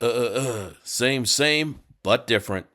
Same, but different.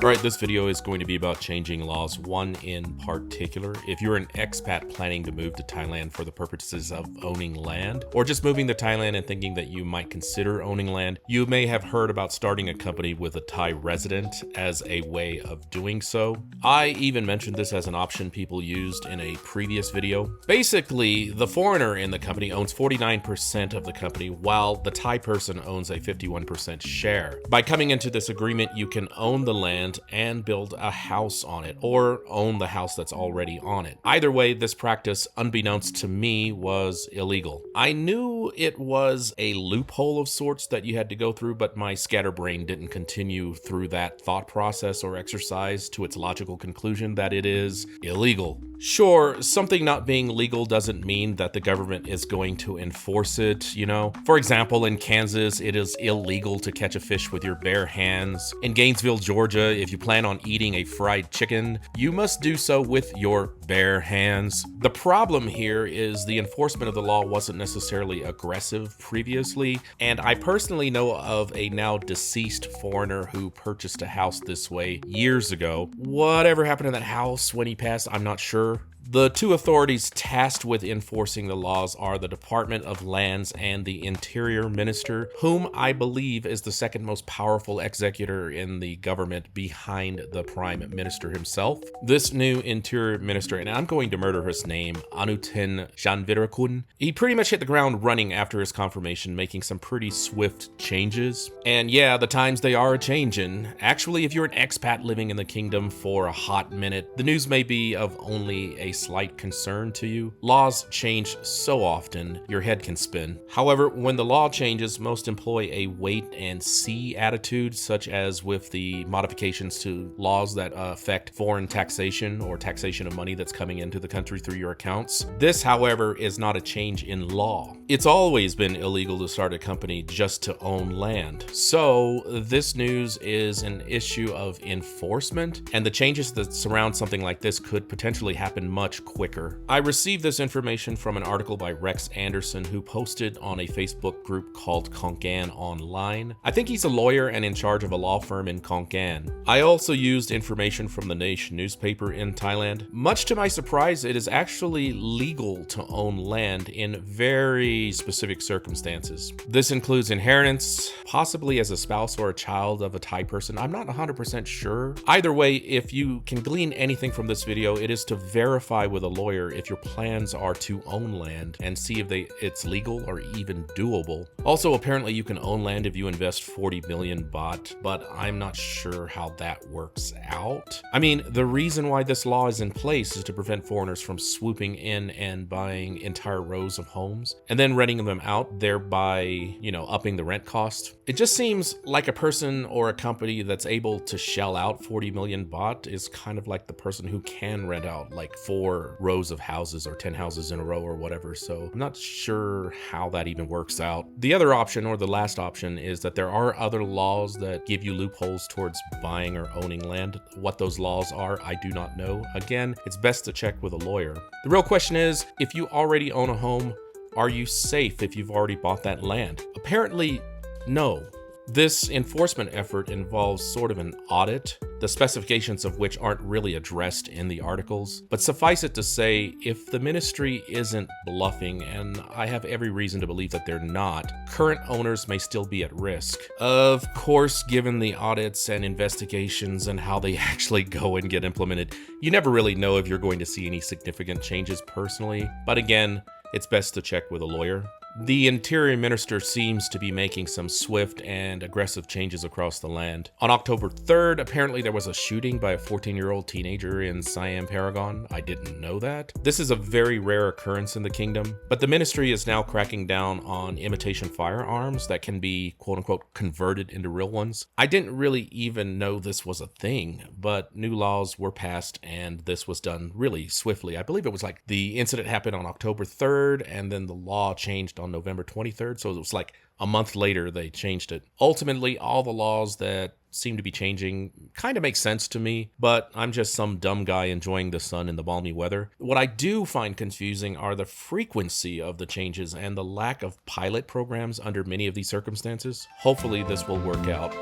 Alright, this video is going to be about changing laws, one in particular. If you're an expat planning to move to Thailand for the purposes of owning land, or just moving to Thailand and thinking that you might consider owning land, you may have heard about starting a company with a Thai resident as a way of doing so. I even mentioned this as an option people used in a previous video. Basically, the foreigner in the company owns 49% of the company, while the Thai person owns a 51% share. By coming into this agreement, you can own the land and build a house on it, or own the house that's already on it. Either way, this practice, unbeknownst to me, was illegal. I knew it was a loophole of sorts that you had to go through, but my scatterbrain didn't continue through that thought process or exercise to its logical conclusion that it is illegal. Sure, something not being legal doesn't mean that the government is going to enforce it, you know? For example, in Kansas, it is illegal to catch a fish with your bare hands. In Gainesville, Georgia, if you plan on eating a fried chicken, you must do so with your bare hands. The problem here is the enforcement of the law wasn't necessarily aggressive previously, and I personally know of a now deceased foreigner who purchased a house this way years ago. Whatever happened to that house when he passed, I'm not sure. The two authorities tasked with enforcing the laws are the Department of Lands and the Interior Minister, whom I believe is the second most powerful executor in the government behind the Prime Minister himself. This new Interior Minister, and I'm going to murder his name, Anutin Janvirakun, he pretty much hit the ground running after his confirmation, making some pretty swift changes. And yeah, the times they are a-changin'. Actually, if you're an expat living in the kingdom for a hot minute, the news may be of only a slight concern to you. Laws change so often, your head can spin. However, when the law changes, most employ a wait and see attitude, such as with the modifications to laws that affect foreign taxation or taxation of money that's coming into the country through your accounts. This, however, is not a change in law. It's always been illegal to start a company just to own land. So this news is an issue of enforcement, and the changes that surround something like this could potentially happen much quicker. I received this information from an article by Rex Anderson, who posted on a Facebook group called Konkan Online. I think he's a lawyer and in charge of a law firm in Konkan. I also used information from the Nation newspaper in Thailand. Much to my surprise, it is actually legal to own land in very specific circumstances. This includes inheritance, possibly as a spouse or a child of a Thai person. I'm not 100% sure. Either way, if you can glean anything from this video, it is to verify with a lawyer if your plans are to own land and see if it's legal or even doable. Also, apparently you can own land if you invest 40 million baht, but I'm not sure how that works out. I mean, the reason why this law is in place is to prevent foreigners from swooping in and buying entire rows of homes and then renting them out, thereby, you know, upping the rent cost. It just seems like a person or a company that's able to shell out 40 million baht is kind of like the person who can rent out like 4 rows of houses or 10 houses in a row or whatever. So I'm not sure how that even works out. The other option, or the last option, is that there are other laws that give you loopholes towards buying or owning land. What those laws are, I do not know. Again, it's best to check with a lawyer. The real question is, if you already own a home, are you safe if you've already bought that land? Apparently, no. This enforcement effort involves sort of an audit, the specifications of which aren't really addressed in the articles. But suffice it to say, if the ministry isn't bluffing, and I have every reason to believe that they're not, current owners may still be at risk. Of course, given the audits and investigations and how they actually go and get implemented, you never really know if you're going to see any significant changes personally. But again, it's best to check with a lawyer. The Interior Minister seems to be making some swift and aggressive changes across the land. On October 3rd, apparently there was a shooting by a 14-year-old teenager in Siam Paragon. I didn't know that. This is a very rare occurrence in the kingdom, but the ministry is now cracking down on imitation firearms that can be quote-unquote converted into real ones. I didn't really even know this was a thing, but new laws were passed and this was done really swiftly. I believe it was like the incident happened on October 3rd and then the law changed on November 23rd, so it was like a month later they changed it. Ultimately, all the laws that seem to be changing kind of make sense to me, but I'm just some dumb guy enjoying the sun and the balmy weather. What I do find confusing are the frequency of the changes and the lack of pilot programs under many of these circumstances. Hopefully this will work out.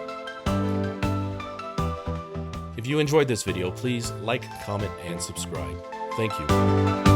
If you enjoyed this video, please like, comment, and subscribe. Thank you.